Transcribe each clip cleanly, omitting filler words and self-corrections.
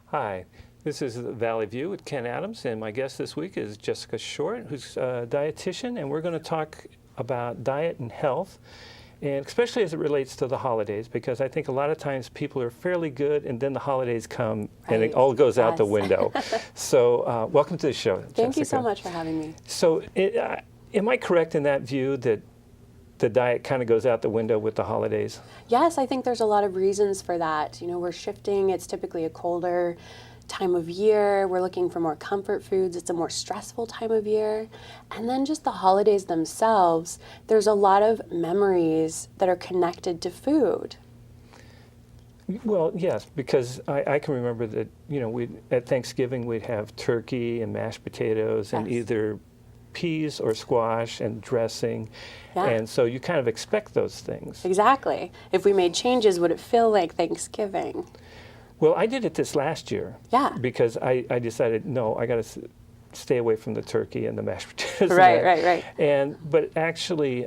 Hi, this is the Valley View with Ken Adams, and my guest this week is Jessica Short, who's a dietitian, and we're going to talk about diet and health, and especially as it relates to the holidays, because I think a lot of times people are fairly good, and then the holidays come, and it all goes out the window. So welcome to the show, Jessica. Thank you so much for having me. So am I correct in that view that the diet kind of goes out the window with the holidays? Yes, I think there's a lot of reasons for that. You know, we're shifting. It's typically a colder time of year. We're looking for more comfort foods. It's a more stressful time of year. And then just the holidays themselves, there's a lot of memories that are connected to food. Well, yes, because I can remember that, you know, at Thanksgiving we'd have turkey and mashed potatoes and either peas or squash and dressing. And so you kind of expect those things. Exactly. If we made changes, would it feel like Thanksgiving? Well, I did it this last year. Yeah. Because I decided, no, I got to stay away from the turkey and the mashed potatoes. Right. But actually,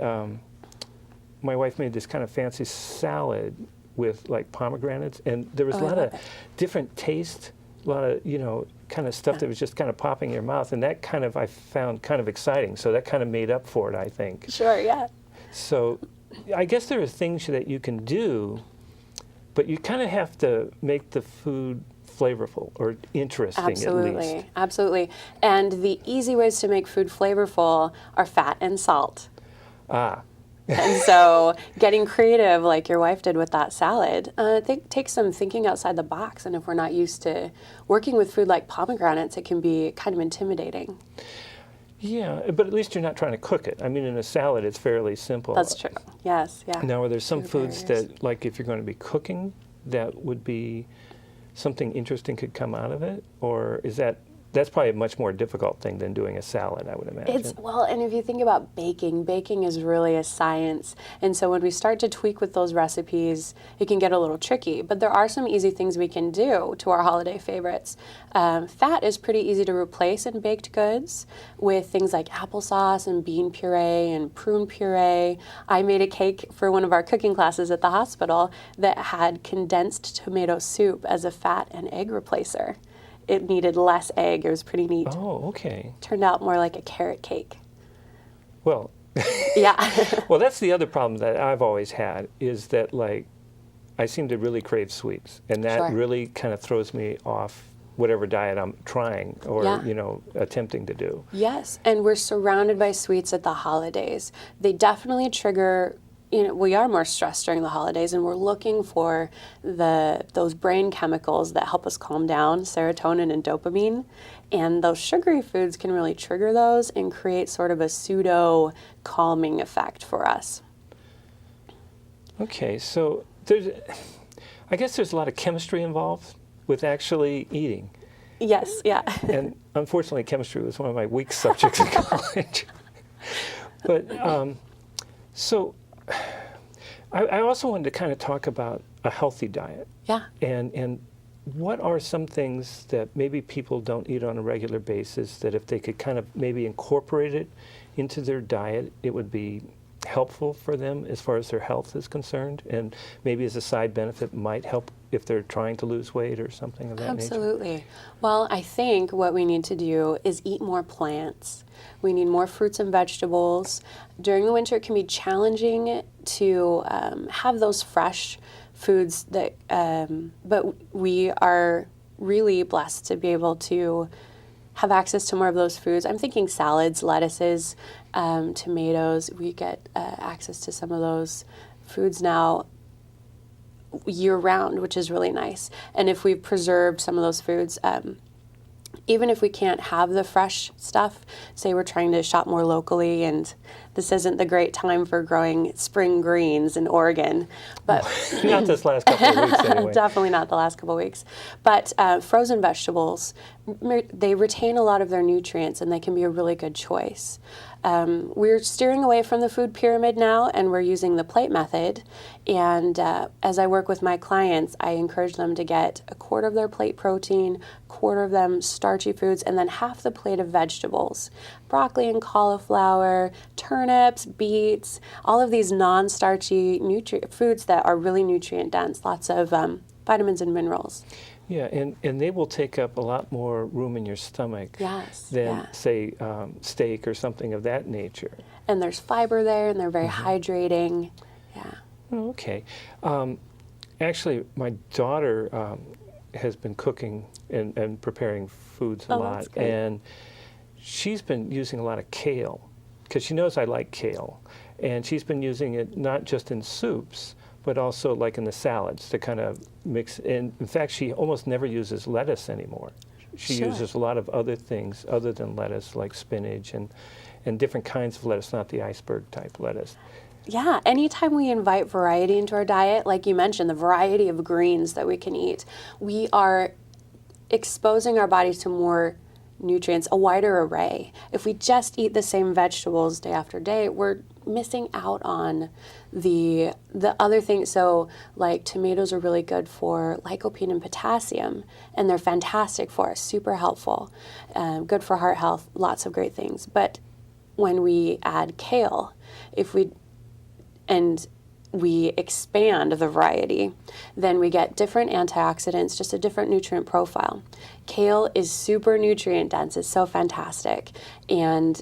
my wife made this kind of fancy salad with like pomegranates, and there was a lot of different taste, a lot of, you know, kind of stuff that was just kind of popping in your mouth, and that kind of I found kind of exciting. So that kind of made up for it, I think. Sure, yeah. So I guess there are things that you can do, but you kind of have to make the food flavorful or interesting at least. Absolutely. And the easy ways to make food flavorful are fat and salt. And so getting creative like your wife did with that salad, takes some thinking outside the box. And if we're not used to working with food like pomegranates, it can be kind of intimidating. Yeah, but at least you're not trying to cook it. I mean, in a salad, it's fairly simple. That's true. Yes, yeah. Now, are there some foods that, like if you're going to be cooking, that would be something interesting could come out of it? Or is that's probably a much more difficult thing than doing a salad, I would imagine. Well, and if you think about baking is really a science. And so when we start to tweak with those recipes, it can get a little tricky. But there are some easy things we can do to our holiday favorites. Fat is pretty easy to replace in baked goods with things like applesauce and bean puree and prune puree. I made a cake for one of our cooking classes at the hospital that had condensed tomato soup as a fat and egg replacer. It needed less egg. It was pretty neat. Oh, okay. Turned out more like a carrot cake. Well, yeah. Well, that's the other problem that I've always had is that, like, I seem to really crave sweets, and that really kind of throws me off whatever diet I'm trying or, you know, attempting to do. Yes, and we're surrounded by sweets at the holidays. They definitely trigger. You know, we are more stressed during the holidays, and we're looking for those brain chemicals that help us calm down, serotonin and dopamine. And those sugary foods can really trigger those and create sort of a pseudo calming effect for us. Okay, so I guess there's a lot of chemistry involved with actually eating. Yes, yeah. And unfortunately, chemistry was one of my weak subjects in college. But so I also wanted to kind of talk about a healthy diet. Yeah. And what are some things that maybe people don't eat on a regular basis that if they could kind of maybe incorporate it into their diet, it would be helpful for them as far as their health is concerned, and maybe as a side benefit might help if they're trying to lose weight or something of that nature? Absolutely. Well, I think what we need to do is eat more plants. We need more fruits and vegetables. During the winter, it can be challenging to have those fresh foods that, but we are really blessed to be able to have access to more of those foods. I'm thinking salads, lettuces, tomatoes. We get access to some of those foods now year-round, which is really nice. And if we've preserved some of those foods, even if we can't have the fresh stuff, say we're trying to shop more locally, and this isn't the great time for growing spring greens in Oregon, but not this last couple of weeks anyway. Definitely not the last couple of weeks. But frozen vegetables they retain a lot of their nutrients, and they can be a really good choice. We're steering away from the food pyramid now, and we're using the plate method. And as I work with my clients, I encourage them to get a quarter of their plate protein, quarter of them starchy foods, and then half the plate of vegetables. Broccoli and cauliflower, turnips, beets, all of these non-starchy foods that are really nutrient dense, lots of vitamins and minerals. Yeah, and they will take up a lot more room in your stomach than, say, steak or something of that nature. And there's fiber there, and they're very hydrating. Yeah. Oh, okay. Actually, my daughter has been cooking and preparing foods a lot. That's great. And she's been using a lot of kale, because she knows I like kale. And she's been using it not just in soups, but also like in the salads to kind of mix in. In fact, she almost never uses lettuce anymore. She uses a lot of other things other than lettuce, like spinach and different kinds of lettuce, not the iceberg type lettuce. Yeah, anytime we invite variety into our diet, like you mentioned, the variety of greens that we can eat, we are exposing our bodies to more nutrients, a wider array. If we just eat the same vegetables day after day, we're missing out on the other things. So like tomatoes are really good for lycopene and potassium, and they're fantastic for us, super helpful, good for heart health, lots of great things. But when we add kale, we expand the variety, then we get different antioxidants, just a different nutrient profile. Kale is super nutrient dense, it's so fantastic. And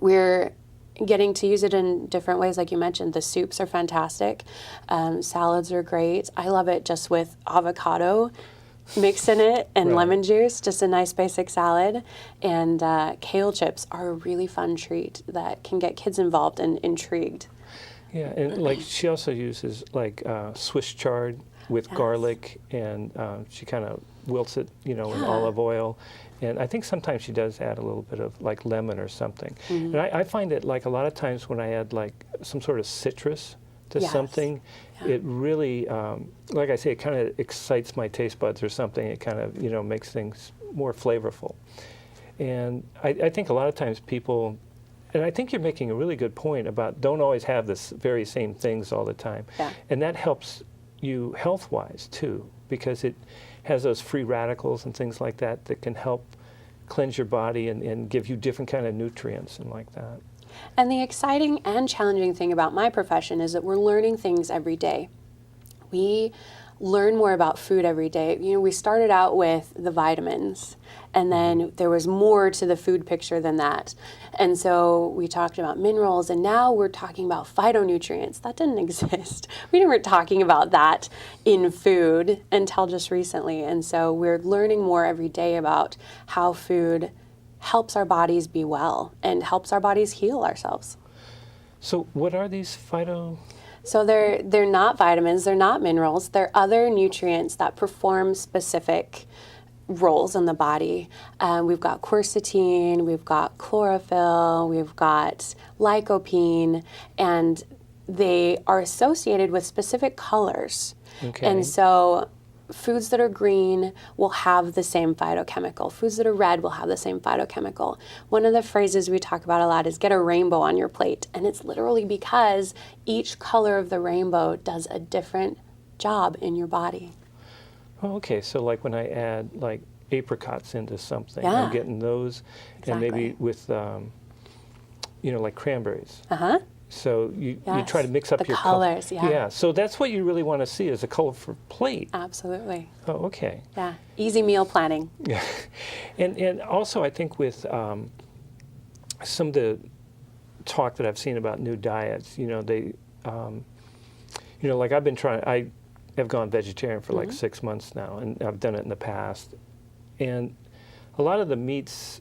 we're getting to use it in different ways, like you mentioned. The soups are fantastic. Salads are great. I love it just with avocado mix in it and lemon juice, just a nice basic salad. And kale chips are a really fun treat that can get kids involved and intrigued. Yeah, and like she also uses like Swiss chard with garlic, and she kind of wilts it, in olive oil. And I think sometimes she does add a little bit of like lemon or something. And I find that like a lot of times when I add like some sort of citrus to something, it really, like I say, it kind of excites my taste buds or something. It kind of, makes things more flavorful. And I think a lot of times people, and I think you're making a really good point about don't always have the very same things all the time. Yeah. And that helps you health-wise too, because it has those free radicals and things like that that can help cleanse your body and give you different kind of nutrients and like that. And the exciting and challenging thing about my profession is that we're learning things every day. We learn more about food every day. We started out with the vitamins, and then there was more to the food picture than that. And so we talked about minerals, and now we're talking about phytonutrients. That didn't exist. We weren't talking about that in food until just recently. And so we're learning more every day about how food helps our bodies be well and helps our bodies heal ourselves. So what are these So they're not vitamins, they're not minerals, they're other nutrients that perform specific roles in the body. We've got quercetin, we've got chlorophyll, we've got lycopene, and they are associated with specific colors. Okay. And so foods that are green will have the same phytochemical. Foods that are red will have the same phytochemical. One of the phrases we talk about a lot is get a rainbow on your plate. And it's literally because each color of the rainbow does a different job in your body. Oh, okay. So like when I add like apricots into something, Yeah. I'm getting those, and maybe with, like cranberries. Uh-huh. So you try to mix up the your colors, Yeah, so that's what you really want to see is a colorful plate. Absolutely. Oh, okay. Yeah. Easy meal planning. Yeah, and also I think with some of the talk that I've seen about new diets, they, like I've been trying. I have gone vegetarian for like 6 months now, and I've done it in the past, and a lot of the meats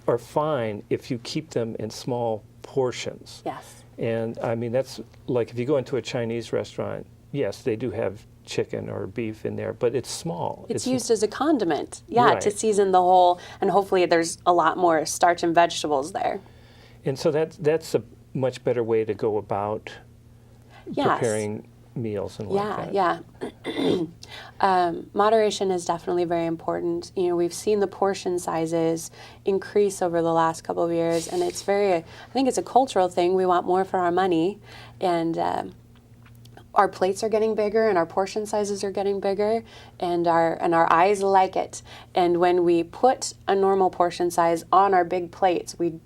are fine if you keep them in small portions. Yes. And I mean, that's like if you go into a Chinese restaurant, yes, they do have chicken or beef in there, but it's small. It's used as a condiment, to Right. season the whole, and hopefully there's a lot more starch and vegetables there. And so that's a much better way to go about Yes. preparing meals and like that. Yeah. Moderation is definitely very important. You know, we've seen the portion sizes increase over the last couple of years, and it's I think it's a cultural thing. We want more for our money, and our plates are getting bigger, and our portion sizes are getting bigger, and our eyes like it. And when we put a normal portion size on our big plates, we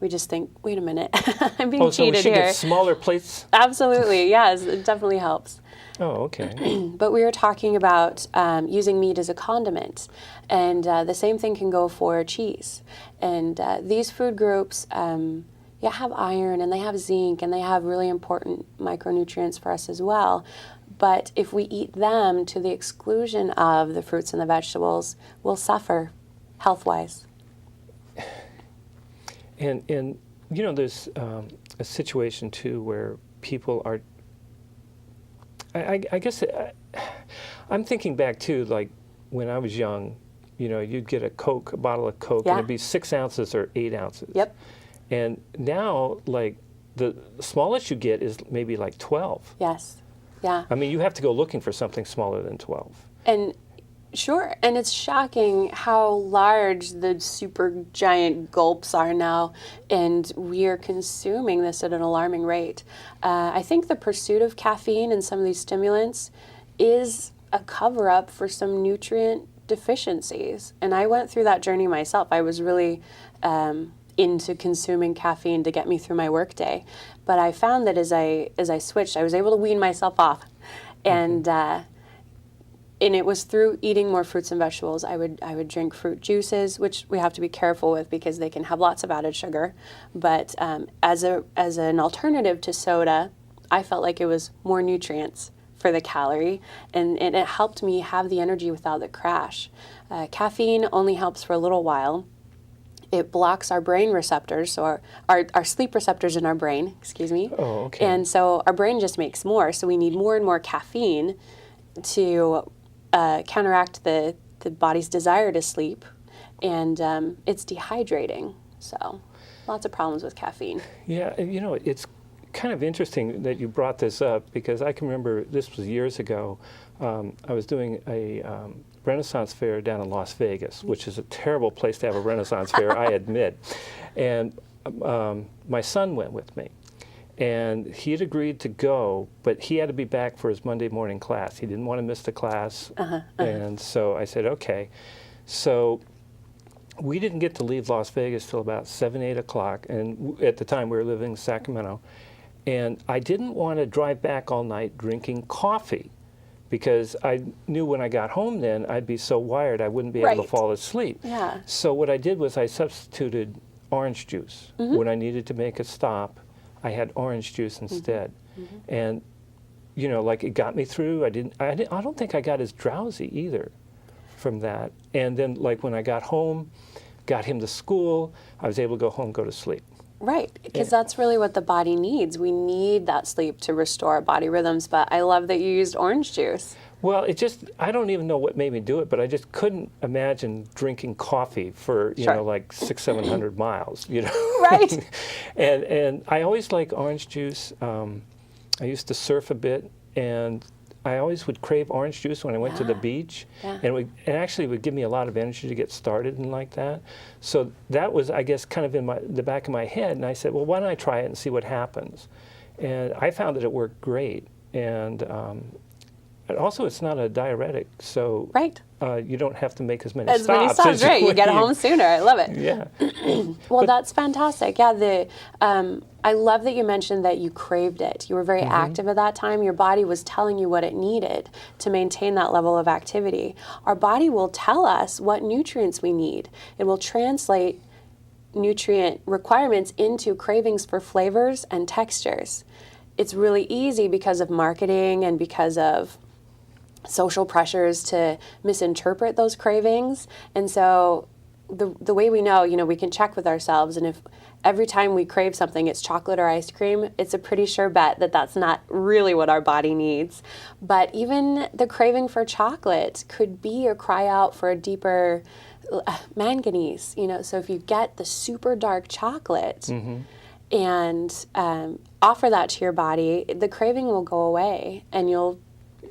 just think, wait a minute, I'm being Oh, so we cheated should here. get smaller plates? Absolutely, yes, it definitely helps. Oh, okay. But we were talking about using meat as a condiment, and the same thing can go for cheese. And these food groups have iron, and they have zinc, and they have really important micronutrients for us as well. But if we eat them to the exclusion of the fruits and the vegetables, we'll suffer health-wise. And you know, there's a situation too where people are. I guess I'm thinking back to like when I was young. You know, you'd get a bottle of Coke, and it'd be 6 ounces or 8 ounces. Yep. And now, like the smallest you get is maybe like 12. Yes. Yeah. I mean, you have to go looking for something smaller than 12. And sure, and it's shocking how large the super giant gulps are now, and we are consuming this at an alarming rate. I think the pursuit of caffeine and some of these stimulants is a cover-up for some nutrient deficiencies, and I went through that journey myself. I was really into consuming caffeine to get me through my workday, but I found that as I switched, I was able to wean myself off, and it was through eating more fruits and vegetables. I would drink fruit juices, which we have to be careful with because they can have lots of added sugar. But as an alternative to soda, I felt like it was more nutrients for the calorie, and it helped me have the energy without the crash. Caffeine only helps for a little while. It blocks our brain receptors, or our sleep receptors in our brain, excuse me. Oh, okay. And so our brain just makes more, so we need more and more caffeine to counteract the body's desire to sleep, and it's dehydrating. So lots of problems with caffeine. Yeah, and you know, it's kind of interesting that you brought this up because I can remember this was years ago. I was doing a Renaissance fair down in Las Vegas, which is a terrible place to have a Renaissance fair, I admit. And my son went with me. And he had agreed to go, but he had to be back for his Monday morning class. He didn't want to miss the class. And so I said, okay. So we didn't get to leave Las Vegas till about 7, 8 o'clock. And at the time, we were living in Sacramento. And I didn't want to drive back all night drinking coffee because I knew when I got home then, I'd be so wired I wouldn't be able to fall asleep. Yeah. So what I did was I substituted orange juice. When I needed to make a stop, I had orange juice instead. And, you know, like it got me through. I don't think I got as drowsy either from that. And then like when I got home, got him to school, I was able to go home, go to sleep. Right, because that's really what the body needs. We need that sleep to restore our body rhythms, but I love that you used orange juice. Well, I don't even know what made me do it, but I just couldn't imagine drinking coffee for, you know, like 600, 700 miles, you know. Right. and I always like orange juice. I used to surf a bit, and I always would crave orange juice when I went to the beach, and it actually would give me a lot of energy to get started and like that. So that was, I guess, kind of in the back of my head, and I said, well, why don't I try it and see what happens? And I found that it worked great, and also it's not a diuretic, so you don't have to make as many stops. Right? You get home sooner. I love it. Yeah. Well, that's fantastic. Yeah, I love that you mentioned that you craved it. You were very active at that time. Your body was telling you what it needed to maintain that level of activity. Our body will tell us what nutrients we need. It will translate nutrient requirements into cravings for flavors and textures. It's really easy because of marketing and because of social pressures to misinterpret those cravings. And so the way we know, we can check with ourselves, and if every time we crave something, it's chocolate or ice cream, it's a pretty sure bet that that's not really what our body needs. But even the craving for chocolate could be a cry out for a deeper manganese, so if you get the super dark chocolate, and offer that to your body, the craving will go away, and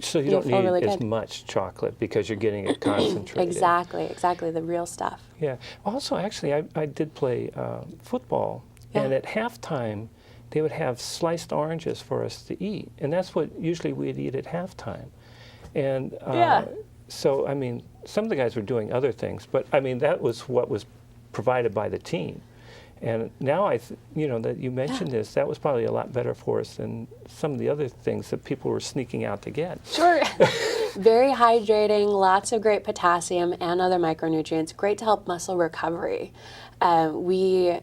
So you you'll don't feel need really as good. much chocolate because you're getting it concentrated. Exactly, the real stuff. Yeah. Also, actually, I did play football, and Yeah. at halftime, they would have sliced oranges for us to eat, and that's what usually we'd eat at halftime. And Yeah. so, I mean, some of the guys were doing other things, but I mean, that was what was provided by the team. And now that you mentioned this, that was probably a lot better for us than some of the other things that people were sneaking out to get. Sure. Very hydrating, lots of great potassium and other micronutrients, great to help muscle recovery. Gatorade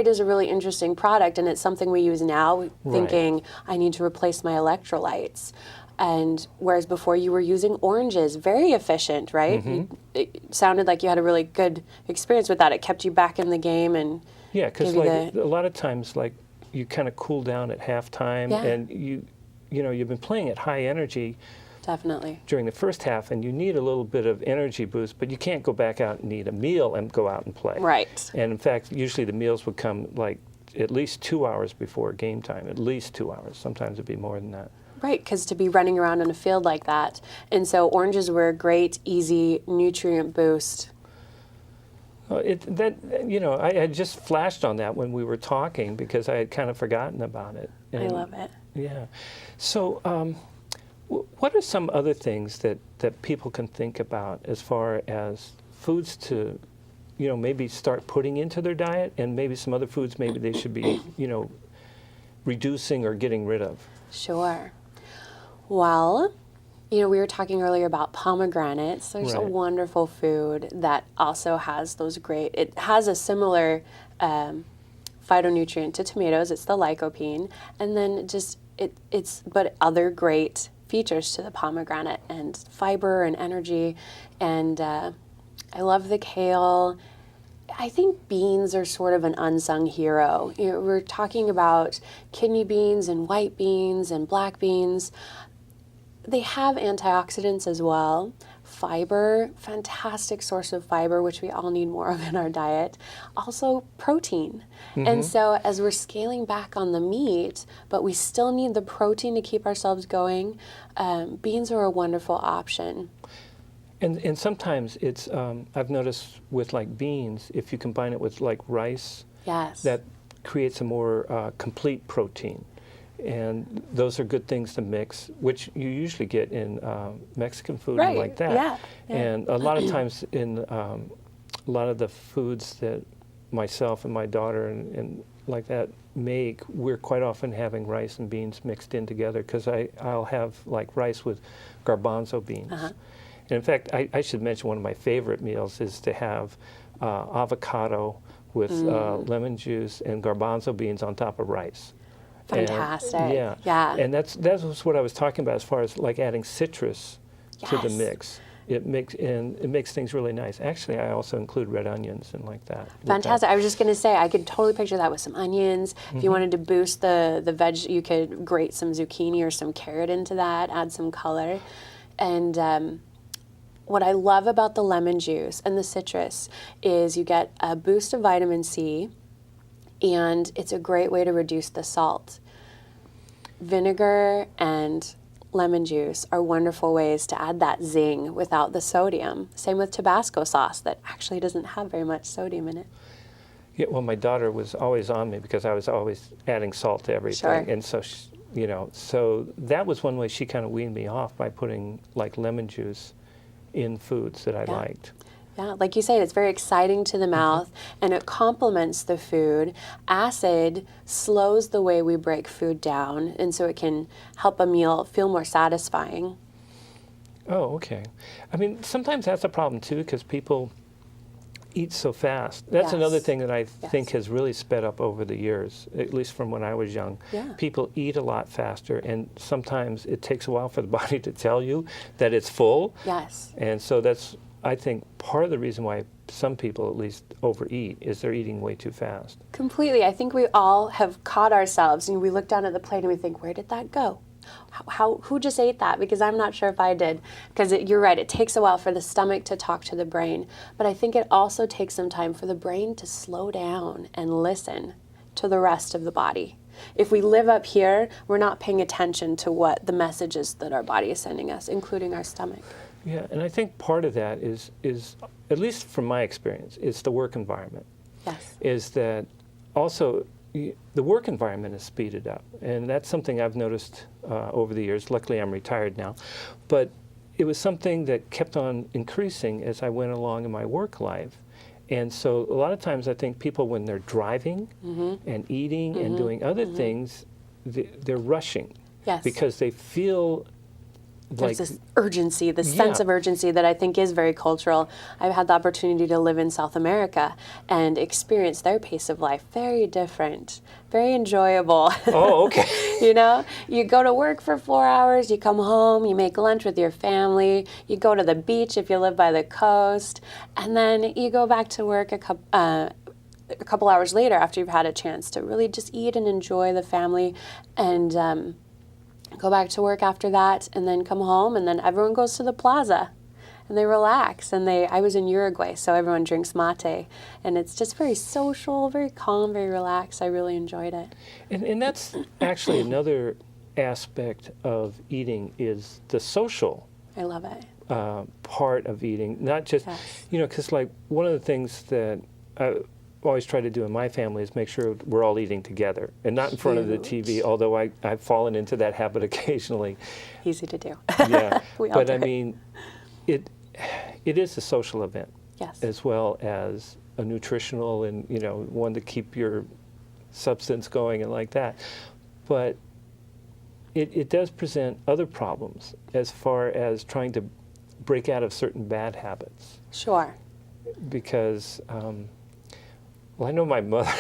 is a really interesting product, and it's something we use now, thinking I need to replace my electrolytes. And whereas before you were using oranges, very efficient, right? It sounded like you had a really good experience with that. It kept you back in the game and Yeah, because gave you like a lot of times, like you kind of cool down at halftime, Yeah. and you've been playing at high energy definitely. during the first half, and you need a little bit of energy boost, but you can't go back out and eat a meal and go out and play. Right. And in fact, usually the meals would come like at least 2 hours before game time, at least 2 hours. Sometimes it'd be more than that. Right, because to be running around in a field like that. And so oranges were a great, easy nutrient boost. I had just flashed on that when we were talking because I had kind of forgotten about it. I love it. Yeah. So what are some other things that people can think about as far as foods to, maybe start putting into their diet, and maybe some other foods maybe they should be, reducing or getting rid of? Sure. Well, we were talking earlier about pomegranates. There's a Right. wonderful food that also has it has a similar phytonutrient to tomatoes. It's the lycopene. And then but other great features to the pomegranate, and fiber and energy. And I love the kale. I think beans are sort of an unsung hero. We're talking about kidney beans and white beans and black beans. They have antioxidants as well. Fiber, fantastic source of fiber, which we all need more of in our diet. Also protein. And so as we're scaling back on the meat, but we still need the protein to keep ourselves going, beans are a wonderful option. And sometimes it's, I've noticed with like beans, if you combine it with like rice, Yes. that creates a more complete protein. And those are good things to mix, which you usually get in Mexican food and Right, like that. yeah. And a lot of times in a lot of the foods that myself and my daughter and like that make, we're quite often having rice and beans mixed in together, because I'll have like rice with garbanzo beans. And in fact, I should mention one of my favorite meals is to have avocado with lemon juice and garbanzo beans on top of rice. Fantastic. And, Yeah. And that was what I was talking about as far as like adding citrus to the Yes. mix. It makes things really nice. Actually, I also include red onions and like that. with that. Fantastic. I was just going to say, I could totally picture that with some onions. If you wanted to boost the veg, you could grate some zucchini or some carrot into that, add some color. And what I love about the lemon juice and the citrus is you get a boost of vitamin C, and it's a great way to reduce the salt. Vinegar and lemon juice are wonderful ways to add that zing without the sodium. Same with Tabasco sauce that actually doesn't have very much sodium in it. Yeah, well, my daughter was always on me because I was always adding salt to everything. Sure. And so, so that was one way she kind of weaned me off, by putting like lemon juice in foods that I liked. Yeah, like you said, it's very exciting to the mouth, and it complements the food. Acid slows the way we break food down, and so it can help a meal feel more satisfying. Oh, okay. I mean, sometimes that's a problem too, because people eat so fast. That's another Yes. thing that I think has really sped up over the years, at least from when I was young. Yeah. People eat a lot faster, and sometimes it takes a while for the body to tell you that it's full. Yes. And so that's, I think, part of the reason why some people at least overeat is they're eating way too fast. Completely. I think we all have caught ourselves, and we look down at the plate and we think, where did that go? Who just ate that? Because I'm not sure if I did. Because you're right, it takes a while for the stomach to talk to the brain. But I think it also takes some time for the brain to slow down and listen. to the rest of the body. If we live up here, we're not paying attention to what the messages that our body is sending us, including our stomach. Yeah, and I think part of that is at least from my experience, it's the work environment. Yes. Is that also the work environment is speeded up, and that's something I've noticed over the years. Luckily, I'm retired now, but it was something that kept on increasing as I went along in my work life. And so a lot of times I think people, when they're driving and eating and doing other things, they're rushing. Yes. Because they feel There's this urgency, this sense of urgency that I think is very cultural. I've had the opportunity to live in South America and experience their pace of life. Very different, very enjoyable. Oh, okay. You know, you go to work for 4 hours, you come home, you make lunch with your family, you go to the beach if you live by the coast, and then you go back to work a couple hours later after you've had a chance to really just eat and enjoy the family, and go back to work after that, and then come home, and then everyone goes to the plaza and they relax. And I was in Uruguay, so everyone drinks mate, and it's just very social, very calm, very relaxed. I really enjoyed it. And that's actually another aspect of eating, is the social I love it. part of eating. Not just, Yes. because like one of the things that I always try to do in my family is make sure we're all eating together and not in front of the TV, although I've fallen into that habit occasionally. Easy to do. Yeah, We all but do I it. mean, it is a social event Yes. as well as a nutritional and, one to keep your substance going and like that. But it does present other problems as far as trying to break out of certain bad habits. Sure. Because, well, I know my mother,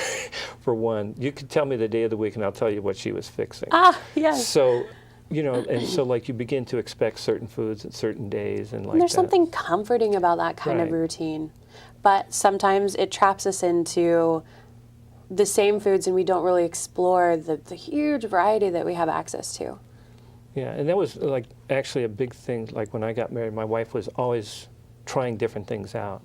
for one, you could tell me the day of the week and I'll tell you what she was fixing. Ah, yes. So, and so like you begin to expect certain foods at certain days and like And there's that. something comforting about that kind of Right. routine. But sometimes it traps us into the same foods, and we don't really explore the huge variety that we have access to. Yeah, and that was like actually a big thing. Like when I got married, my wife was always trying different things out,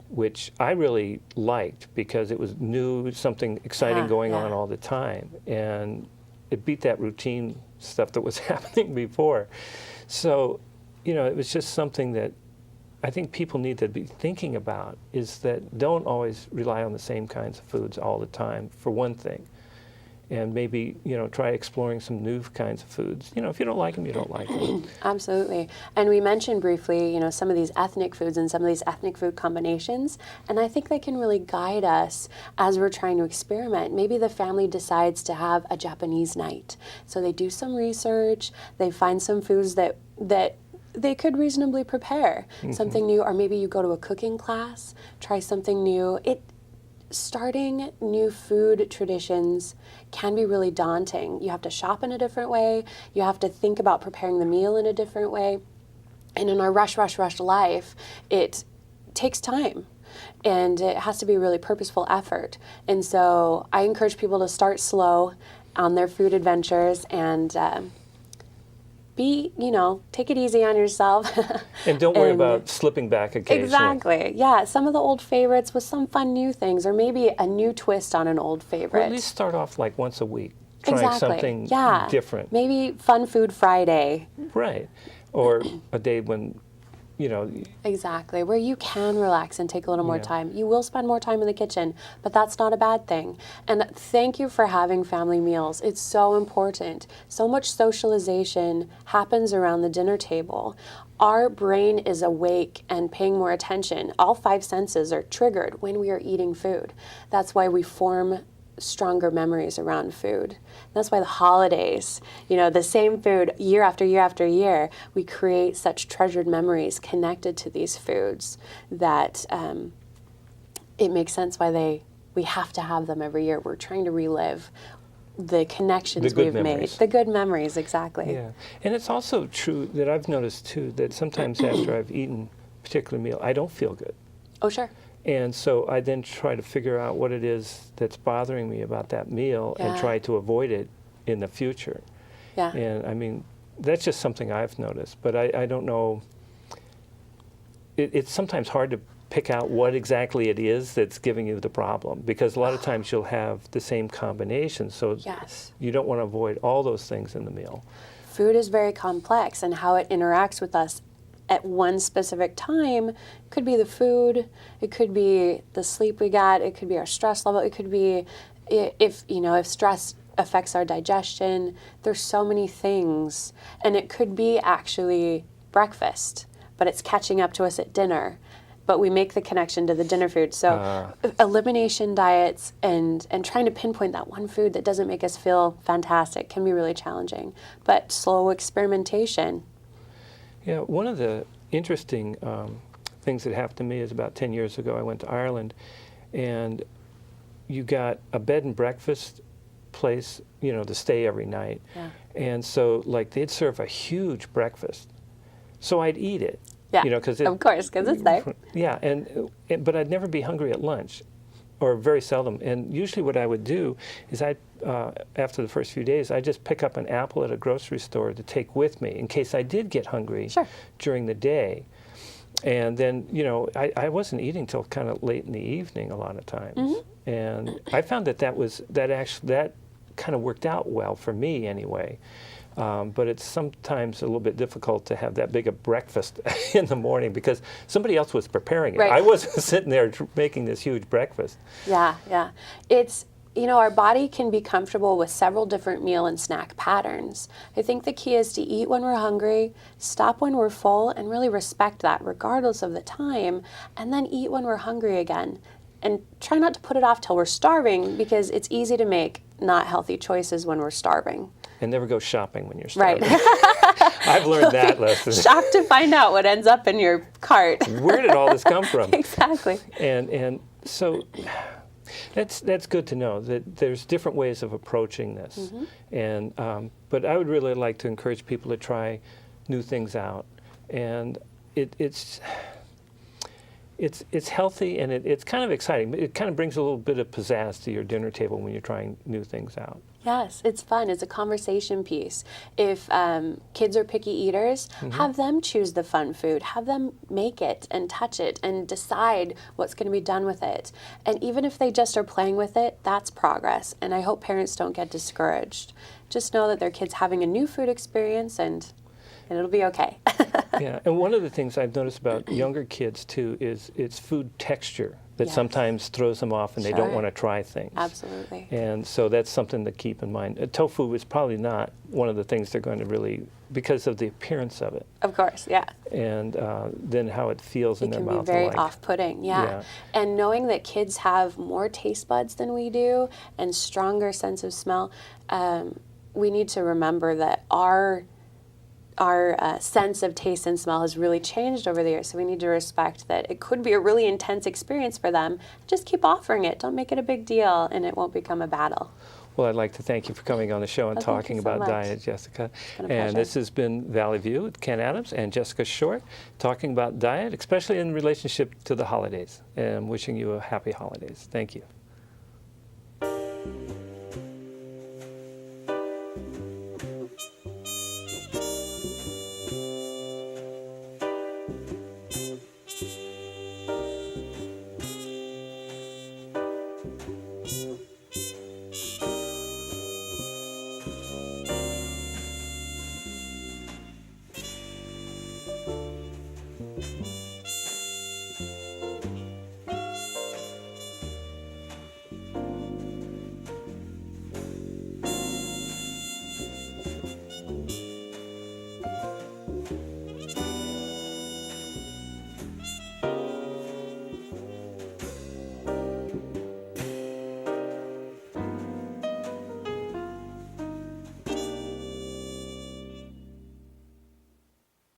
which I really liked because it was new, something exciting going on all the time. And it beat that routine stuff that was happening before. So, it was just something that I think people need to be thinking about, is that don't always rely on the same kinds of foods all the time, for one thing. And maybe, try exploring some new kinds of foods. If you don't like them, you don't like them. Absolutely. And we mentioned briefly, some of these ethnic foods and some of these ethnic food combinations, and I think they can really guide us as we're trying to experiment. Maybe the family decides to have a Japanese night. So they do some research, they find some foods that they could reasonably prepare, something new, or maybe you go to a cooking class, try something new. Starting new food traditions can be really daunting. You have to shop in a different way. You have to think about preparing the meal in a different way. And in our rush life, it takes time. And it has to be a really purposeful effort. And so I encourage people to start slow on their food adventures and take it easy on yourself. And don't worry about slipping back occasionally. Exactly. Yeah, some of the old favorites with some fun new things, or maybe a new twist on an old favorite. Or at least start off like once a week, trying Exactly. something Yeah. different. Maybe Fun Food Friday. Right. Or a day when, Exactly, where you can relax and take a little more Yeah. time. You will spend more time in the kitchen, but that's not a bad thing. And thank you for having family meals. It's so important. So much socialization happens around the dinner table. Our brain is awake and paying more attention. All 5 senses are triggered when we are eating food. That's why we form stronger memories around food. That's why the holidays, the same food year after year after year, we create such treasured memories connected to these foods that it makes sense why we have to have them every year. We're trying to relive the connections good we've made. memories. The good memories, exactly. yeah. And it's also true that I've noticed too that sometimes after I've eaten a particular meal, I don't feel good. Oh, sure. And so I then try to figure out what it is that's bothering me about that meal and Yeah. try to avoid it in the future. Yeah. And I mean, that's just something I've noticed, but I don't know. It's sometimes hard to pick out what exactly it is that's giving you the problem, because a lot of times you'll have the same combination, so Yes. you don't want to avoid all those things in the meal. Food is very complex, and how it interacts with us at one specific time could be the food, it could be the sleep we got, it could be our stress level, it could be if stress affects our digestion. There's so many things, and it could be actually breakfast, but it's catching up to us at dinner. But we make the connection to the dinner food. So elimination diets and trying to pinpoint that one food that doesn't make us feel fantastic can be really challenging. But slow experimentation. Yeah, one of the interesting things that happened to me is about 10 years ago, I went to Ireland, and you got a bed and breakfast place, to stay every night. Yeah. And so, like, they'd serve a huge breakfast. So I'd eat it. Yeah, Because of course, because it's there. Yeah, but I'd never be hungry at lunch, or very seldom. And usually what I would do is after the first few days, I'd just pick up an apple at a grocery store to take with me in case I did get hungry during the day. And then, I wasn't eating till kind of late in the evening a lot of times. Mm-hmm. And I found that that kind of worked out well for me anyway. But it's sometimes a little bit difficult to have that big a breakfast in the morning because somebody else was preparing it. Right. I wasn't sitting there making this huge breakfast. Yeah. It's, our body can be comfortable with several different meal and snack patterns. I think the key is to eat when we're hungry, stop when we're full, and really respect that regardless of the time, and then eat when we're hungry again. And try not to put it off till we're starving, because it's easy to make not healthy choices when we're starving. And never go shopping when you're starving. Right. I've learned that lesson. Shop to find out what ends up in your cart. Where did all this come from? Exactly. And so that's good to know that there's different ways of approaching this. Mm-hmm. And but I would really like to encourage people to try new things out. And it's healthy, and it's kind of exciting. It kind of brings a little bit of pizzazz to your dinner table when you're trying new things out. Yes, it's fun. It's a conversation piece. If kids are picky eaters, mm-hmm. have them choose the fun food. Have them make it and touch it and decide what's going to be done with it. And even if they just are playing with it, that's progress. And I hope parents don't get discouraged. Just know that their kid's having a new food experience, and it'll be okay. Yeah, and one of the things I've noticed about younger kids too is it's food texture that sometimes throws them off, and they don't want to try things. Absolutely. And so that's something to keep in mind. Tofu is probably not one of the things they're going to really, because of the appearance of it. Of course, yeah. And then how it feels in their mouth. It can be very off-putting, yeah. And knowing that kids have more taste buds than we do and stronger sense of smell, we need to remember that our sense of taste and smell has really changed over the years, so we need to respect that it could be a really intense experience for them. Just keep offering it. Don't make it a big deal, and it won't become a battle. Well, I'd like to thank you for coming on the show and talking about diet, Jessica. And this has been Valley View with Ken Adams and Jessica Short, talking about diet, especially in relationship to the holidays, and wishing you a happy holidays. Thank you.